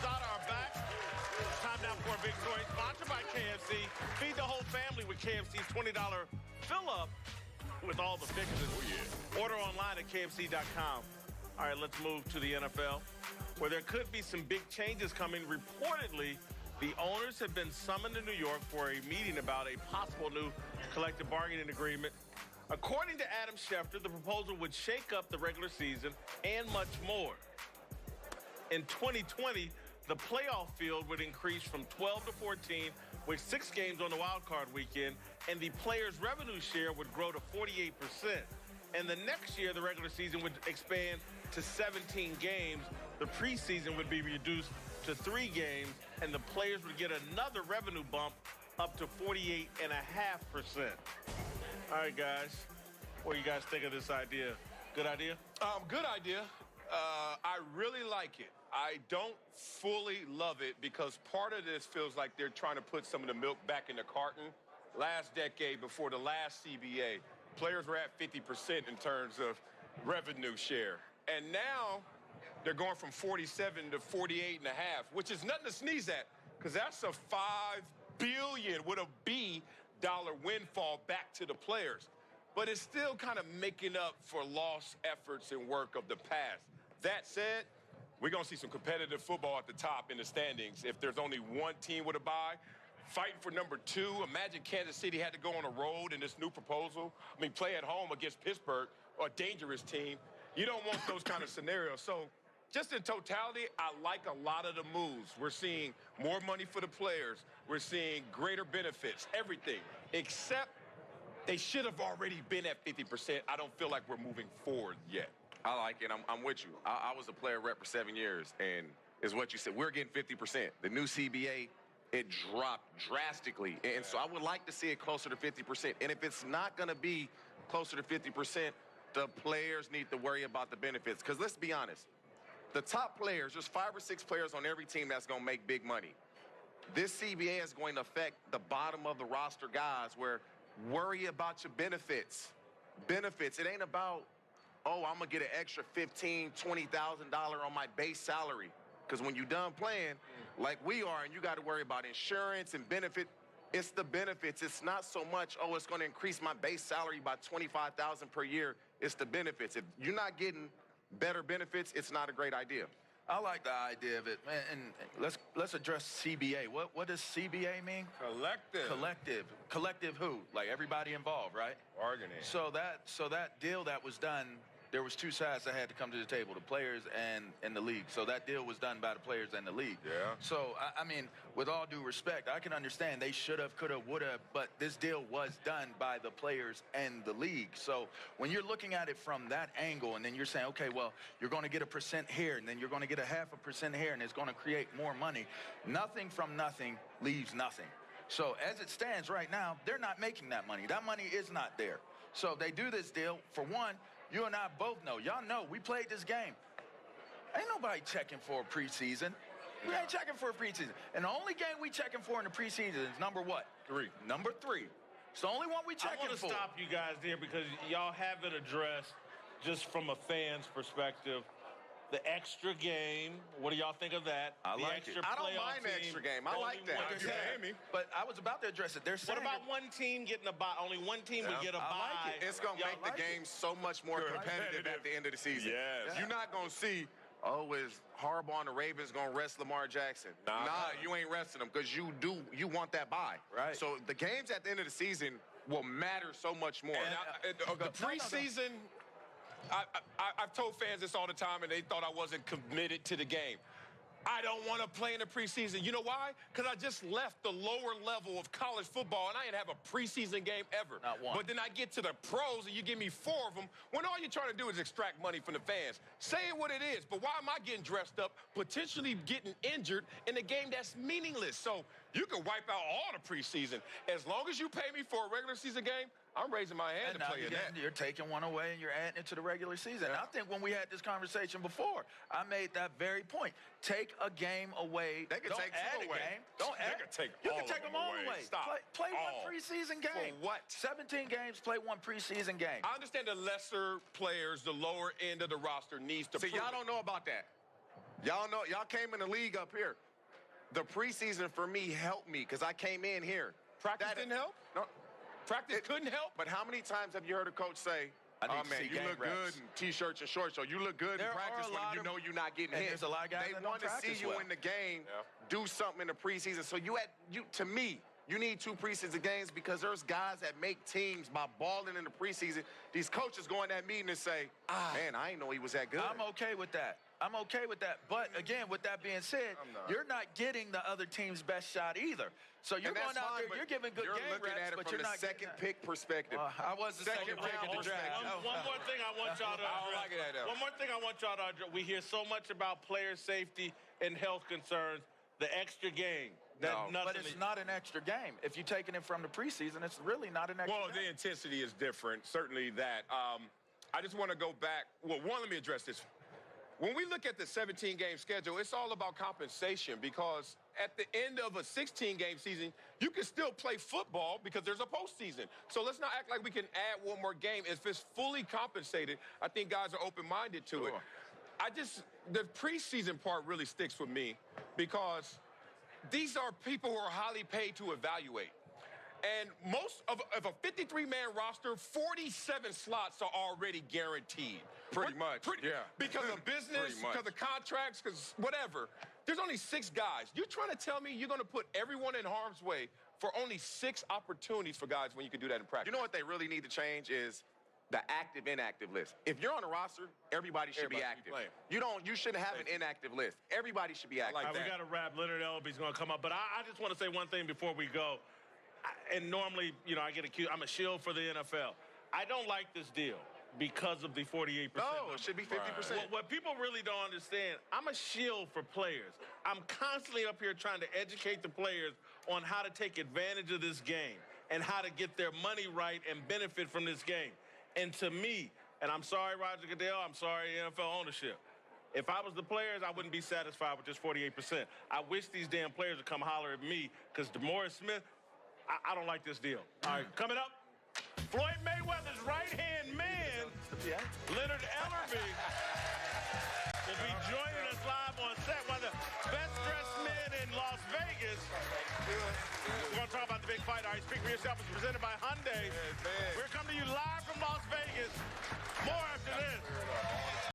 Lozada are back. Time now for a big story. Sponsored by KFC. Feed the whole family with KFC's $20 fill-up with all the fixes. Oh, yeah. Order online at KFC.com. All right, let's move to the NFL, where there could be some big changes coming. Reportedly, the owners have been summoned to New York for a meeting about a possible new collective bargaining agreement. According to Adam Schefter, the proposal would shake up the regular season and much more. In 2020, the playoff field would increase from 12 to 14 with 6 games on the wild card weekend, and the players' revenue share would grow to 48%. And the next year, the regular season would expand to 17 games. The preseason would be reduced to 3 games, and the players would get another revenue bump up to 48.5%. All right, guys, what do you guys think of this idea? Good idea? Good idea. I really like it. I don't fully love it because part of this feels like they're trying to put some of the milk back in the carton. Last decade, before the last CBA, players were at 50% in terms of revenue share. And now they're going from 47 to 48.5, which is nothing to sneeze at, because that's a $5 billion with a B dollar windfall back to the players. But it's still kind of making up for lost efforts and work of the past. That said, we're going to see some competitive football at the top in the standings. If there's only one team with a bye, fighting for number 2. Imagine Kansas City had to go on a road in this new proposal. I mean, play at home against Pittsburgh, a dangerous team. You don't want those kind of scenarios. So just in totality, I like a lot of the moves. We're seeing more money for the players. We're seeing greater benefits, everything, except they should have already been at 50%. I don't feel like we're moving forward yet. I like it. I'm with you. I was a player rep for 7 years, and is what you said. We're getting 50%. The new CBA, it dropped drastically. And so I would like to see it closer to 50%. And if it's not going to be closer to 50%, the players need to worry about the benefits. Because let's be honest, the top players, there's 5 or 6 players on every team that's going to make big money. This CBA is going to affect the bottom of the roster guys where worry about your benefits. Benefits. It ain't about, oh, I'm going to get an extra $15,000, $20,000 on my base salary. Because when you're done playing, like we are, and you got to worry about insurance and benefit, it's the benefits. It's not so much, oh, it's going to increase my base salary by $25,000 per year. It's the benefits. If you're not getting better benefits, it's not a great idea. I like the idea of it, man. And let's address CBA. What does CBA mean? Collective. Collective who? Like everybody involved, right? Bargaining. So that deal that was done, there was 2 sides that had to come to the table, the players and the league. So that deal was done by the players and the league. Yeah. So, I mean, with all due respect, I can understand they should have, could have, would have, but this deal was done by the players and the league. So when you're looking at it from that angle, and then you're saying, okay, well, you're going to get 1% here, and then you're going to get 0.5% here, and it's going to create more money. Nothing from nothing leaves nothing. So as it stands right now, they're not making that money. That money is not there. So they do this deal. For one, you and I both know. Y'all know we played this game. Ain't nobody checking for a preseason. We ain't checking for a preseason. And the only game we checking for in the preseason is number what? 3. Number 3. It's the only one we checking for. I want to stop you guys there because y'all have it addressed just from a fan's perspective. The extra game, what do y'all think of that? I like it. I don't mind the extra game. I like that. But I was about to address it. They're saying what about one team getting a bye? Only one team would get a bye. like it. It's going to make the game so much more competitive at the end of the season. Yes. You're not going to see, oh, is Harbaugh and the Ravens going to rest Lamar Jackson? Nah, you ain't resting them because you want that bye. Right. So the games at the end of the season will matter so much more. The preseason, I've told fans this all the time, and they thought I wasn't committed to the game. I don't want to play in the preseason. You know why? Because I just left the lower level of college football, and I didn't have a preseason game ever. Not one. But then I get to the pros, and you give me 4 of them, when all you're trying to do is extract money from the fans. Say it what it is, but why am I getting dressed up, potentially getting injured in a game that's meaningless? So you can wipe out all the preseason. As long as you pay me for a regular season game, I'm raising my hand And to now play in that. you're taking one away and you're adding it to the regular season. And I think when we had this conversation before, I made that very point. Take a game away. They can Don't take add two a away. game. Don't They add. can take You all can take of them all away. away. Stop. Play All. one preseason game. For what? 17 games, play one preseason game. I understand the lesser players, the lower end of the roster needs to See, prove y'all it. don't know about that. Y'all know, y'all came in the league up here. The preseason for me helped me because I came in here. Practice didn't help? No. Practice couldn't help? But how many times have you heard a coach say, I need oh, to man, see you game look reps. good in T-shirts and shorts, so you look good There in practice are a when lot you of- know you're not getting and hit. there's a lot of guys They that don't want to see practice you well. in the game do something in the preseason. So to me, you need 2 preseason games because there's guys that make teams by balling in the preseason. These coaches go in that meeting and say, man, I didn't know he was that good. I'm okay with that. I'm okay with that. But again, with that being said, you're not getting the other team's best shot either. So you're And that's going out fine, there, but you're giving good you're game looking reps, at it but from you're the not second getting pick perspective. I was the second pick in the draft. One more thing I want y'all to address. I don't like that, though. One more thing I want y'all to address. We hear so much about player safety and health concerns, the extra game. But it's not an extra game. If you're taking it from the preseason, it's really not an extra Well, game. the intensity is different, certainly that. I just want to go back. Well, let me address this. When we look at the 17-game schedule, it's all about compensation because at the end of a 16-game season, you can still play football because there's a postseason. So let's not act like we can add one more game. If it's fully compensated, I think guys are open-minded to it. The preseason part really sticks with me because these are people who are highly paid to evaluate. And most of a 53-man roster, 47 slots are already guaranteed. Pretty much, yeah. Because of business, because of contracts, because whatever. There's only 6 guys. You're trying to tell me you're going to put everyone in harm's way for only 6 opportunities for guys when you can do that in practice? You know what they really need to change is the active inactive list. If you're on a roster, everybody should be active. You shouldn't have an inactive list. Everybody should be active. All right, we got to wrap. Leonard Ellerby's going to come up. But I just want to say one thing before we go. And normally, you know, I get accused. I'm a shield for the NFL. I don't like this deal because of the 48%. No, it should be 50%. What people really don't understand, I'm a shield for players. I'm constantly up here trying to educate the players on how to take advantage of this game and how to get their money right and benefit from this game. And to me, and I'm sorry, Roger Goodell, I'm sorry, NFL ownership, if I was the players, I wouldn't be satisfied with just 48%. I wish these damn players would come holler at me because DeMaurice Smith, I don't like this deal. All right, coming up, Floyd Mayweather's right-hand man, Leonard Ellerby, will be joining us live on set. One of the best-dressed men in Las Vegas. We're going to talk about the big fight. All right, Speak for Yourself is presented by Hyundai. We're coming to you live from Las Vegas. More after this.